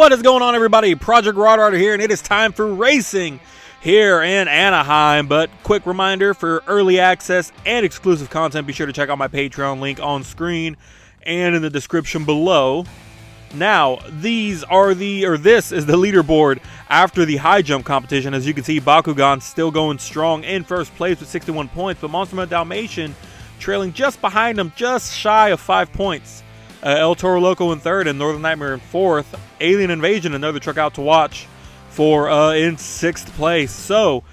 What is going on, everybody? Project Rodrider here, and it is time for racing here in Anaheim. But quick reminder, for early access and exclusive content, be sure to check out my Patreon link on screen and in the description below. Now, this is the leaderboard after the high jump competition. As you can see, Bakugan still going strong in first place with 61 points, but Monster Dalmatian trailing just behind him, just shy of 5 points. El Toro Loco in third, and Northern Nightmare in fourth. Alien Invasion, another truck out to watch, for in sixth place. So,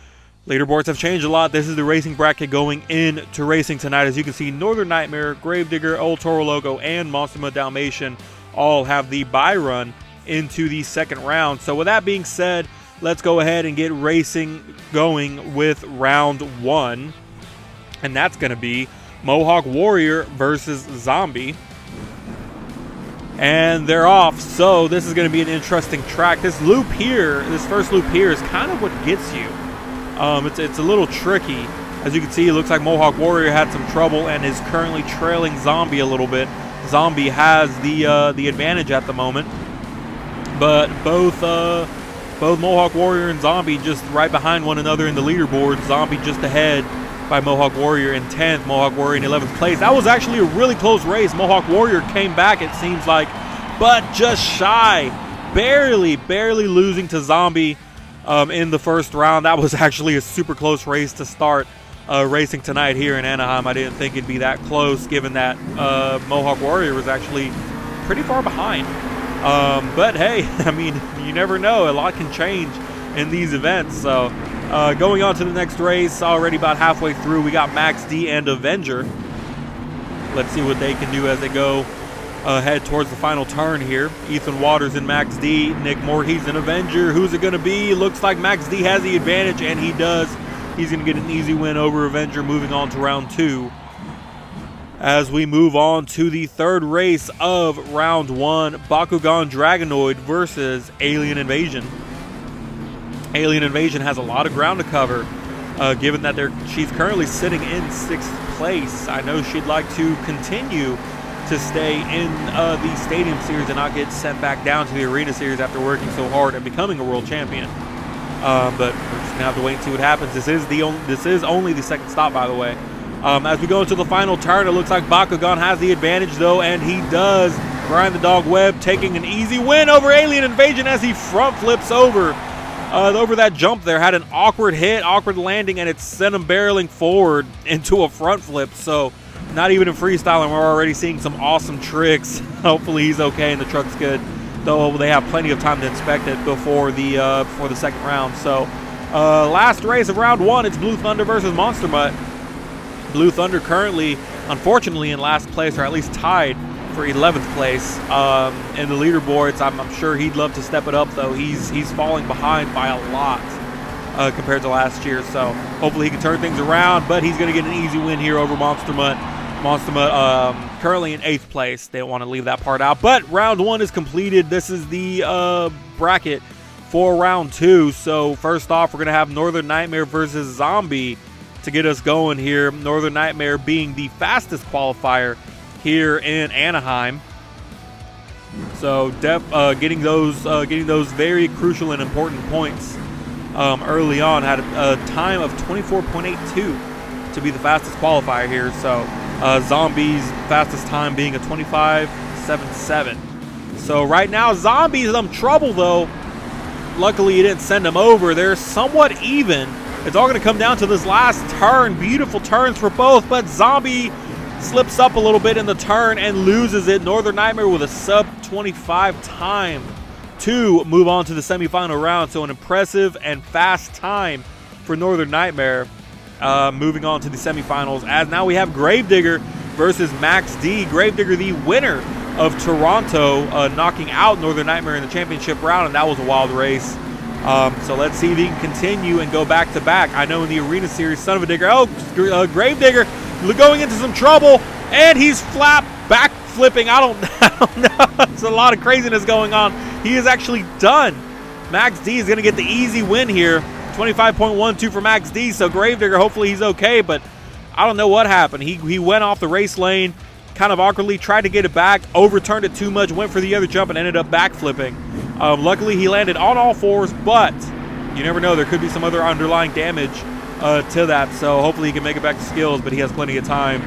leaderboards have changed a lot. This is the racing bracket going into racing tonight. As you can see, Northern Nightmare, Gravedigger, El Toro Loco, and Monster Dalmatian all have the bye run into the second round. So with that being said, let's go ahead and get racing going with round one. And that's going to be Mohawk Warrior versus Zombie. And they're off, so this is going to be an interesting track. This loop here, this first loop here, is kind of what gets you. It's a little tricky. As you can see, it looks like Mohawk Warrior had some trouble and is currently trailing Zombie a little bit. Zombie has the advantage at the moment, but both Mohawk Warrior and Zombie just right behind one another in the leaderboard. Zombie just ahead by Mohawk Warrior in 10th, Mohawk Warrior in 11th place. That was actually a really close race. Mohawk Warrior came back, it seems like, but just shy, barely losing to Zombie in the first round. That was actually a super close race to start racing tonight here in Anaheim. I didn't think it'd be that close, given that Mohawk Warrior was actually pretty far behind. But hey, I mean, you never know. A lot can change in these events. So going on to the next race, already about halfway through, we got Max D and Avenger. Let's see what they can do as they go head towards the final turn here. Ethan Waters and Max D, Nick Moorhees and Avenger. Who's it going to be? Looks like Max D has the advantage, and he does. He's going to get an easy win over Avenger, moving on to round two. As we move on to the third race of round one, Bakugan Dragonoid versus Alien Invasion. Alien Invasion has a lot of ground to cover, given that she's currently sitting in sixth place. I know she'd like to continue to stay in the Stadium Series and not get sent back down to the Arena Series after working so hard and becoming a world champion. But we're just gonna have to wait and see what happens. This is only the second stop, by the way. As we go into the final turn, it looks like Bakugan has the advantage, though, and he does. Brian the Dog Webb taking an easy win over Alien Invasion as he front flips over that jump there. Had an awkward hit, awkward landing, and it sent him barreling forward into a front flip. So not even in freestyle, and we're already seeing some awesome tricks. Hopefully he's okay and the truck's good, though they have plenty of time to inspect it before the second round. So last race of round one, it's Blue Thunder versus Monster Mutt. Blue Thunder currently, unfortunately, in last place, or at least tied for 11th place in the leaderboards. I'm sure he'd love to step it up, though. He's falling behind by a lot compared to last year. So hopefully he can turn things around, but he's going to get an easy win here over Monster Mutt. Monster Mutt currently in 8th place. They don't want to leave that part out. But round one is completed. This is the bracket for round two. So first off, we're going to have Northern Nightmare versus Zombie to get us going here. Northern Nightmare being the fastest qualifier here in Anaheim. So getting those very crucial and important points early on. Had a time of 24.82 to be the fastest qualifier here. So Zombie's fastest time being a 25.77. So right now Zombie's in some trouble, though. Luckily he didn't send him over. They're somewhat even. It's all going to come down to this last turn. Beautiful turns for both, but Zombie slips up a little bit in the turn and loses it. Northern Nightmare with a sub-25 time to move on to the semifinal round. So an impressive and fast time for Northern Nightmare moving on to the semifinals. As now we have Gravedigger versus Max D. Gravedigger, the winner of Toronto, knocking out Northern Nightmare in the championship round, and that was a wild race. So let's see if he can continue and go back to back. I know in the Arena Series, son of a digger. Oh, Gravedigger going into some trouble, and he's back flipping. I don't know. There's a lot of craziness going on. He is actually done. Max D is going to get the easy win here. 25.12 for Max D. So Gravedigger, hopefully he's okay, but I don't know what happened. He went off the race lane, kind of awkwardly, tried to get it back, overturned it too much, went for the other jump, and ended up backflipping. Luckily, he landed on all fours, but you never know. There could be some other underlying damage to that. So hopefully he can make it back to skills, but he has plenty of time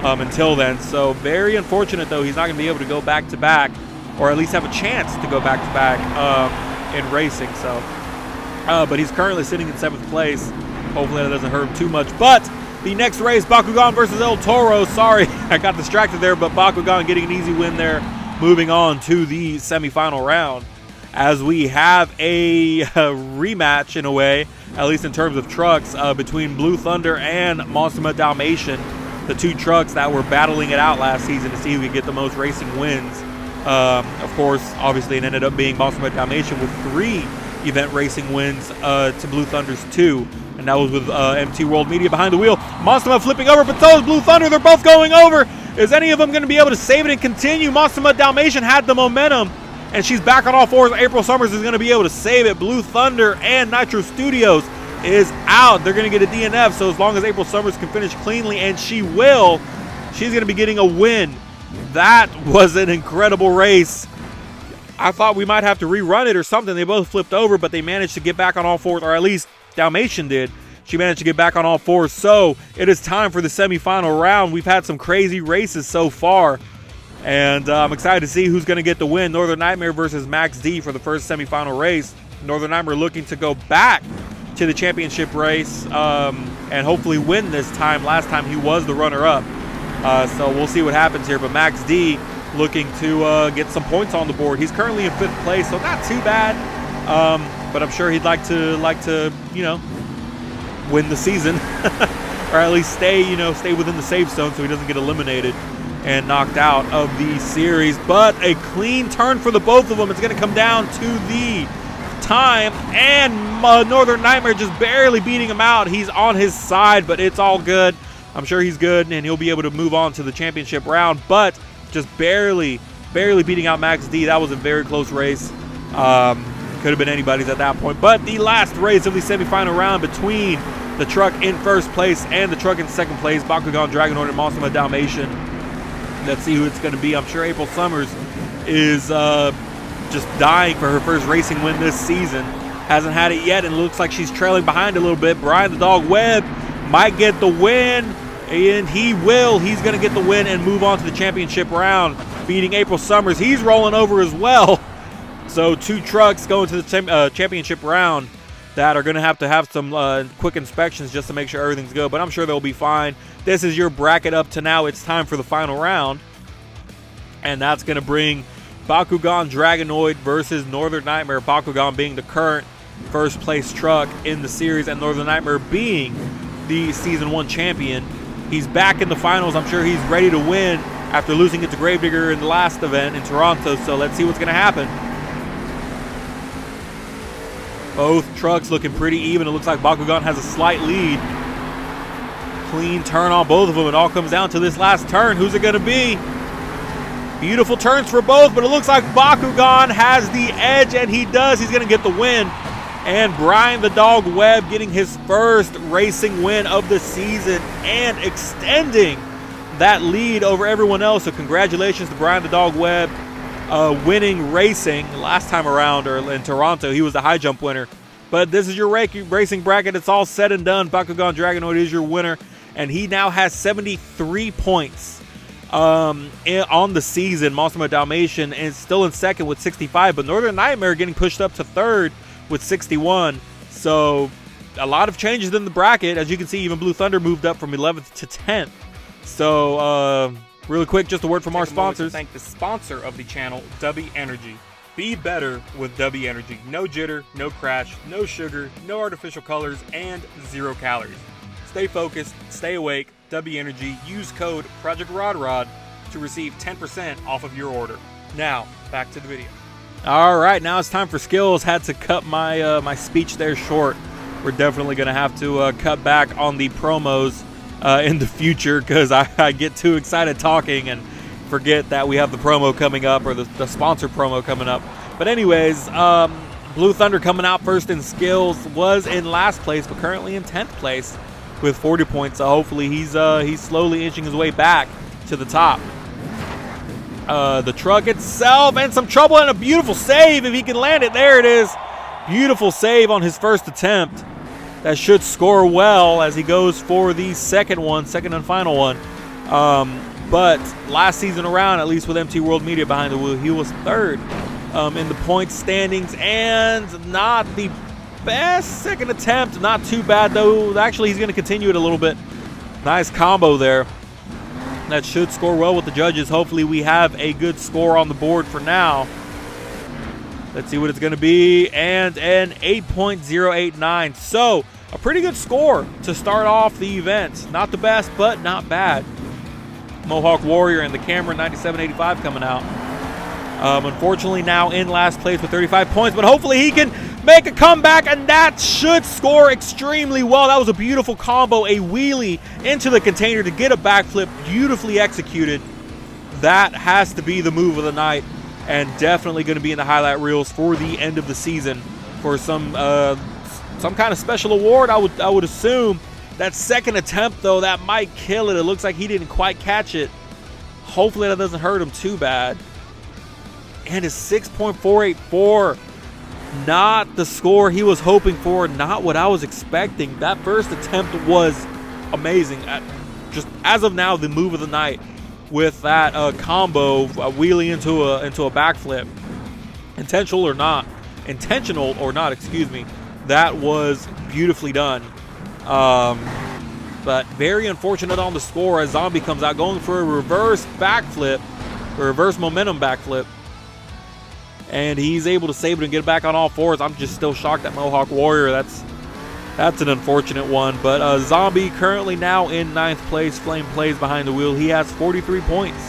until then. So very unfortunate, though. He's not going to be able to go back-to-back, or at least have a chance to go back-to-back in racing. So, but he's currently sitting in 7th place. Hopefully that doesn't hurt him too much. But the next race, Bakugan versus El Toro. Sorry, I got distracted there, but Bakugan getting an easy win there. Moving on to the semifinal round, as we have a rematch in a way, at least in terms of trucks, between Blue Thunder and Monster Dalmatian, the two trucks that were battling it out last season to see who could get the most racing wins. Of course, obviously it ended up being Monster Dalmatian with 3 event racing wins to Blue Thunder's 2. And that was with MT World Media behind the wheel. Monster flipping over, but so is Blue Thunder. They're both going over. Is any of them going to be able to save it and continue? Monster Dalmatian had the momentum, and she's back on all fours. April Summers is going to be able to save it. Blue Thunder and Nitro Studios is out. They're going to get a DNF, so as long as April Summers can finish cleanly, and she will, she's going to be getting a win. That was an incredible race. I thought we might have to rerun it or something. They both flipped over, but they managed to get back on all fours, or at least Dalmatian did. She managed to get back on all fours. So it is time for the semifinal round. We've had some crazy races so far, and I'm excited to see who's going to get the win. Northern Nightmare versus Max D for the first semifinal race. Northern Nightmare looking to go back to the championship race and hopefully win this time. Last time he was the runner-up. So we'll see what happens here. But Max D looking to get some points on the board. He's currently in 5th place, so not too bad. But I'm sure he'd like to, you know, win the season, or at least stay within the safe zone so he doesn't get eliminated and knocked out of the series. But a clean turn for the both of them. It's going to come down to the time, and Northern Nightmare just barely beating him out. He's on his side, but it's all good. I'm sure he's good, and he'll be able to move on to the championship round, but just barely beating out Max D. That was a very close race. Could have been anybody's at that point. But the last race of the semifinal round between the truck in 1st place and the truck in 2nd place, Bakugan Dragonoid and Monster Dalmatian. Let's see who it's going to be. I'm sure April Summers is just dying for her first racing win this season. Hasn't had it yet, and looks like she's trailing behind a little bit. Brian the Dog Webb might get the win, and he will. He's going to get the win and move on to the championship round, beating April Summers. He's rolling over as well. So 2 trucks going to the championship round that are going to have some quick inspections just to make sure everything's good. But I'm sure they'll be fine. This is your bracket up to now. It's time for the final round. And that's going to bring Bakugan Dragonoid versus Northern Nightmare. Bakugan being the current 1st place truck in the series, and Northern Nightmare being the Season 1 champion. He's back in the finals. I'm sure he's ready to win after losing it to Gravedigger in the last event in Toronto. So let's see what's going to happen. Both trucks looking pretty even. It looks like Bakugan has a slight lead. Clean turn on both of them. It all comes down to this last turn. Who's it going to be? Beautiful turns for both, but it looks like Bakugan has the edge, and he does. He's going to get the win. And Brian the Dog Webb getting his first racing win of the season and extending that lead over everyone else. So congratulations to Brian the Dog Webb. Winning racing last time around, or in Toronto, he was the high jump winner. But this is your racing bracket. It's all said and done. Bakugan Dragonoid is your winner, and he now has 73 points on the season. Monster Dalmatian is still in 2nd with 65, but Northern Nightmare getting pushed up to 3rd with 61. So a lot of changes in the bracket. As you can see, even Blue Thunder moved up from 11th to 10th. So really quick, just a word from our sponsors. Thank the sponsor of the channel, W Energy. Be better with W Energy. No jitter, no crash, no sugar, no artificial colors, and 0 calories. Stay focused, stay awake. W Energy. Use code Project Rod to receive 10% off of your order. Now, back to the video. All right, now it's time for skills. Had to cut my my speech there short. We're definitely going to have to cut back on the promos in the future, because I get too excited talking and forget that we have the promo coming up, or the sponsor promo coming up. But anyways, Blue Thunder coming out first in skills, was in last place, but currently in 10th place with 40 points. So hopefully he's slowly inching his way back to the top. the truck itself, and some trouble, and a beautiful save if he can land it. There it is. Beautiful save on his first attempt. That should score well as he goes for the second and final one. But last season around, at least with MT World Media behind the wheel, he was third in the points standings, and not the best second attempt. Not too bad, though. Actually, he's going to continue it a little bit. Nice combo there. That should score well with the judges. Hopefully, we have a good score on the board for now. Let's see what it's going to be. And an 8.089. So, a pretty good score to start off the event. Not the best, but not bad. Mohawk Warrior and the Cameron 9785 coming out. Unfortunately, now in last place with 35 points, but hopefully he can make a comeback, and that should score extremely well. That was a beautiful combo, a wheelie into the container to get a backflip, beautifully executed. That has to be the move of the night, and definitely going to be in the highlight reels for the end of the season for some kind of special award. I would assume. That second attempt, though, that might kill it. It looks like he didn't quite catch it. Hopefully that doesn't hurt him too bad. And his 6.484, not the score he was hoping for, not what I was expecting. That first attempt was amazing. Just as of now, the move of the night with that combo, wheelie into a backflip. Intentional or not, excuse me. That was beautifully done. But very unfortunate on the score as Zombie comes out going for a reverse backflip, a reverse momentum backflip. And he's able to save it and get back on all fours. I'm just still shocked at Mohawk Warrior. That's an unfortunate one. But Zombie currently now in 9th place. Flame plays behind the wheel. He has 43 points.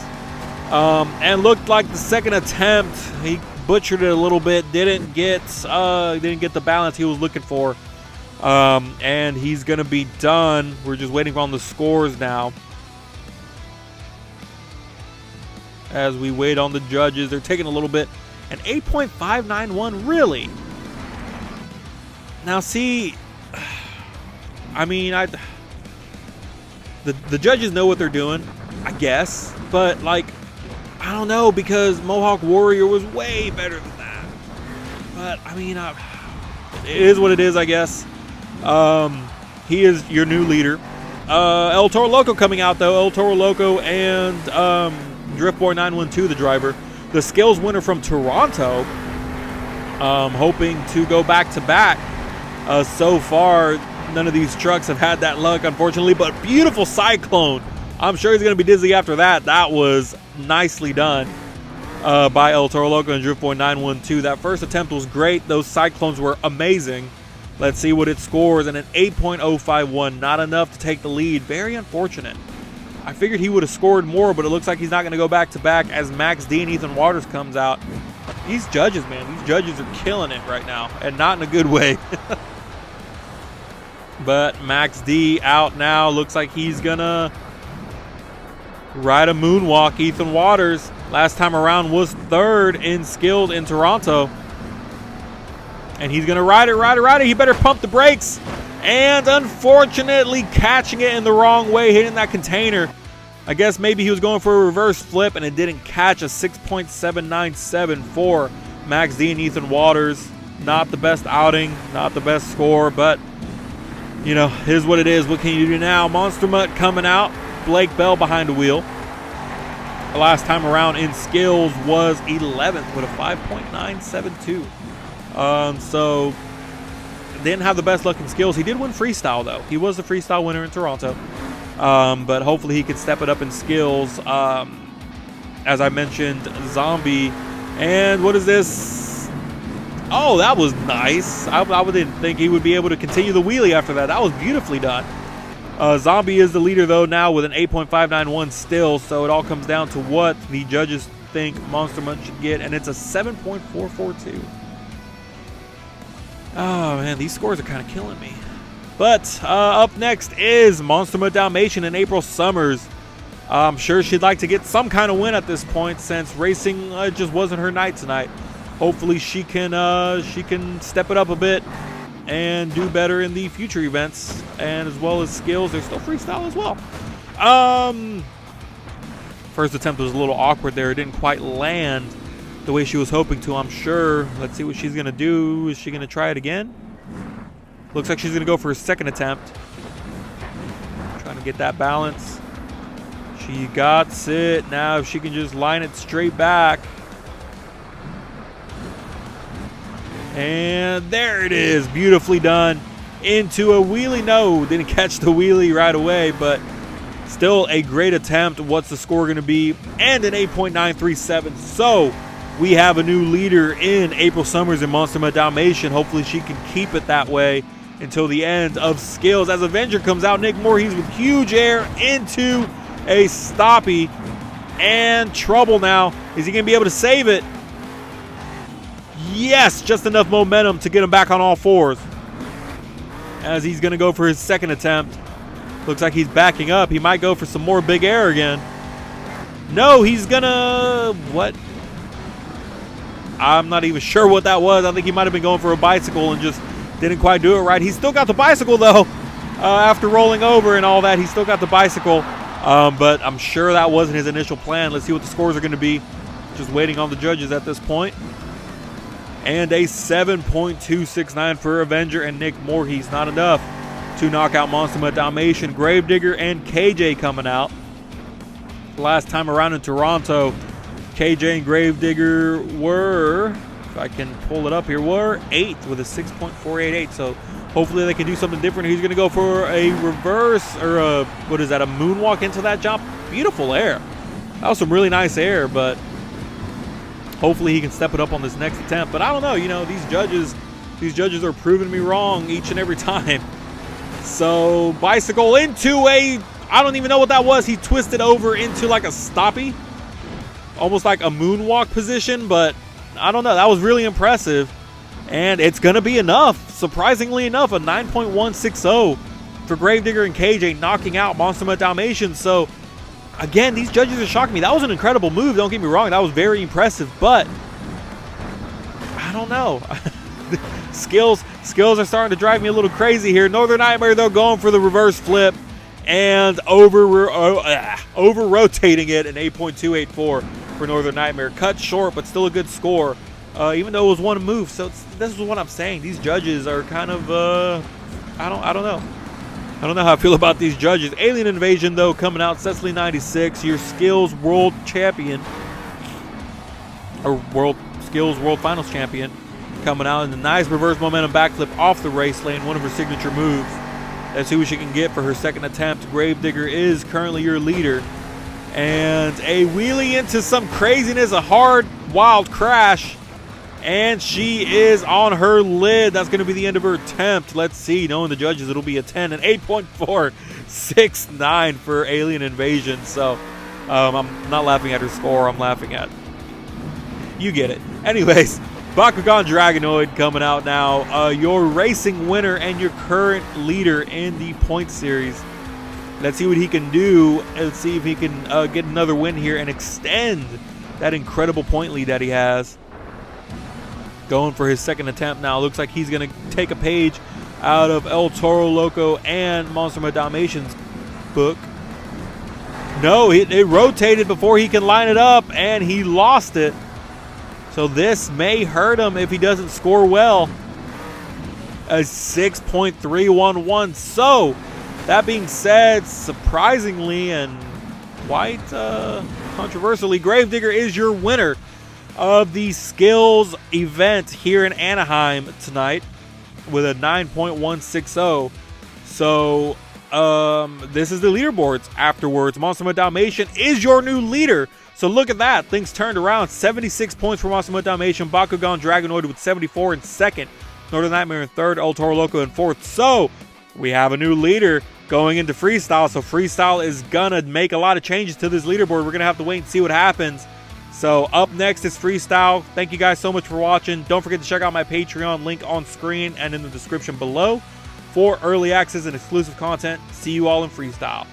And looked like the second attempt, he butchered it a little bit. Didn't get the balance he was looking for. And he's going to be done. We're just waiting on the scores now. As we wait on the judges, they're taking a little bit. An 8.591, really? Now, see, I mean, the judges know what they're doing, I guess. But, like, I don't know, because Mohawk Warrior was way better than that. But, I mean, it is what it is, I guess. He is your new leader. El Toro Loco coming out, though. El Toro Loco and Driftboy 912, the driver. The skills winner from Toronto, hoping to go back-to-back. So far, none of these trucks have had that luck, unfortunately, but beautiful cyclone. I'm sure he's going to be dizzy after that. That was nicely done by El Toro Loco and Driftboy 912. That first attempt was great. Those cyclones were amazing. Let's see what it scores, and an 8.051. Not enough to take the lead. Very unfortunate. I figured he would have scored more, but it looks like he's not going to go back-to-back as Max D and Ethan Waters comes out. These judges, man, these judges are killing it right now, and not in a good way. But Max D out now. Looks like he's going to ride a moonwalk. Ethan Waters, last time around, was third in skilled in Toronto. And he's going to ride it. He better pump the brakes. And unfortunately catching it in the wrong way, hitting that container. I guess maybe he was going for a reverse flip and it didn't catch. A 6.797 for Max D and Ethan Waters. Not the best outing, not the best score, but, you know, here's what it is. What can you do now? Monster Mutt coming out. Blake Bell behind the wheel. The last time around in skills was 11th with a 5.972. So didn't have the best luck in skills. He did win freestyle, though. He was the freestyle winner in Toronto. But hopefully he could step it up in skills. As I mentioned, Zombie. And what is this? Oh, that was nice. I didn't think he would be able to continue the wheelie after that. That was beautifully done. Zombie is the leader, though, now with an 8.591 still. So it all comes down to what the judges think Monster Mutt should get. And it's a 7.442. Oh, man, these scores are kind of killing me. But up next is Monster Mutt Dalmatian and April Summers. I'm sure she'd like to get some kind of win at this point since racing just wasn't her night tonight. Hopefully she can step it up a bit and do better in the future events. And as well as skills, there's still freestyle as well. First attempt was a little awkward there. It didn't quite land the way she was hoping to, I'm sure. Let's see what she's going to do. Is she going to try it again? Looks like she's going to go for a second attempt. Trying to get that balance. She got it. Now if she can just line it straight back. And there it is. Beautifully done. Into a wheelie. No, didn't catch the wheelie right away, but still a great attempt. What's the score going to be? And an 8.937. So we have a new leader in April Summers and Monster Mutt Dalmatian. Hopefully she can keep it that way until the end of skills. As Avenger comes out, Nick Voorhees with huge air into a stoppie. And trouble now. Is he going to be able to save it? Yes, just enough momentum to get him back on all fours. As he's going to go for his second attempt. Looks like he's backing up. He might go for some more big air again. No, he's going to... What? I'm not even sure what that was. I think he might have been going for a bicycle and just didn't quite do it right. He's still got the bicycle, though. After rolling over and all that, he's still got the bicycle. But I'm sure that wasn't his initial plan. Let's see what the scores are going to be. Just waiting on the judges at this point. And a 7.269 for Avenger and Nick Voorhees. Not enough to knock out Monster Mutt Dalmatian. Gravedigger and KJ coming out. Last time around in Toronto, KJ and Gravedigger were, if I can pull it up here, were 8th with a 6.488. So hopefully they can do something different. He's going to go for a reverse, or a, what is that, a moonwalk into that jump. Beautiful air. That was some really nice air, but hopefully he can step it up on this next attempt. But I don't know, you know, these judges are proving me wrong each and every time. So bicycle into a, I don't even know what that was. He twisted over into like a stoppie, almost like a moonwalk position, but I don't know. That was really impressive. And it's going to be enough, surprisingly enough, a 9.160 for Gravedigger and KJ, knocking out Monster Mutt Dalmatian. So again, these judges are shocking me. That was an incredible move, don't get me wrong. That was very impressive, but I don't know. Skills are starting to drive me a little crazy here. Northern Nightmare, though, going for the reverse flip and over rotating it, an 8.284 for Northern Nightmare. Cut short, but still a good score, even though it was one move. So this is what I'm saying. These judges are kind of, I don't know. I don't know how I feel about these judges. Alien Invasion, though, coming out. Cecily 96, your Skills World Champion. Or Skills World Finals Champion. Coming out in a nice reverse momentum backflip off the race lane. One of her signature moves. Let's see what she can get for her second attempt. Gravedigger is currently your leader. And a wheelie into some craziness. A hard, wild crash. And she is on her lid. That's going to be the end of her attempt. Let's see. Knowing the judges, it'll be a 10. An 8.469 for Alien Invasion. So I'm not laughing at her score. I'm laughing at... You get it. Anyways, Bakugan Dragonoid coming out now. Your racing winner and your current leader in the point series. Let's see what he can do. Let's see if he can get another win here and extend that incredible point lead that he has. Going for his second attempt now. Looks like he's going to take a page out of El Toro Loco and Monster Mutt Dalmatian's book. No, it rotated before he can line it up, and he lost it. So this may hurt him if he doesn't score well. A 6.311. So, that being said, surprisingly and quite controversially, Gravedigger is your winner of the skills event here in Anaheim tonight with a 9.160. So this is the leaderboards afterwards. Monster Mutt Dalmatian is your new leader. So look at that. Things turned around. 76 points for Monster Mutt Dalmatian. Bakugan Dragonoid with 74 in second. Northern Nightmare in third. El Toro Loco in fourth. So we have a new leader going into freestyle. So freestyle is going to make a lot of changes to this leaderboard. We're going to have to wait and see what happens. So up next is freestyle. Thank you guys so much for watching. Don't forget to check out my Patreon, link on screen and in the description below for early access and exclusive content. See you all in freestyle.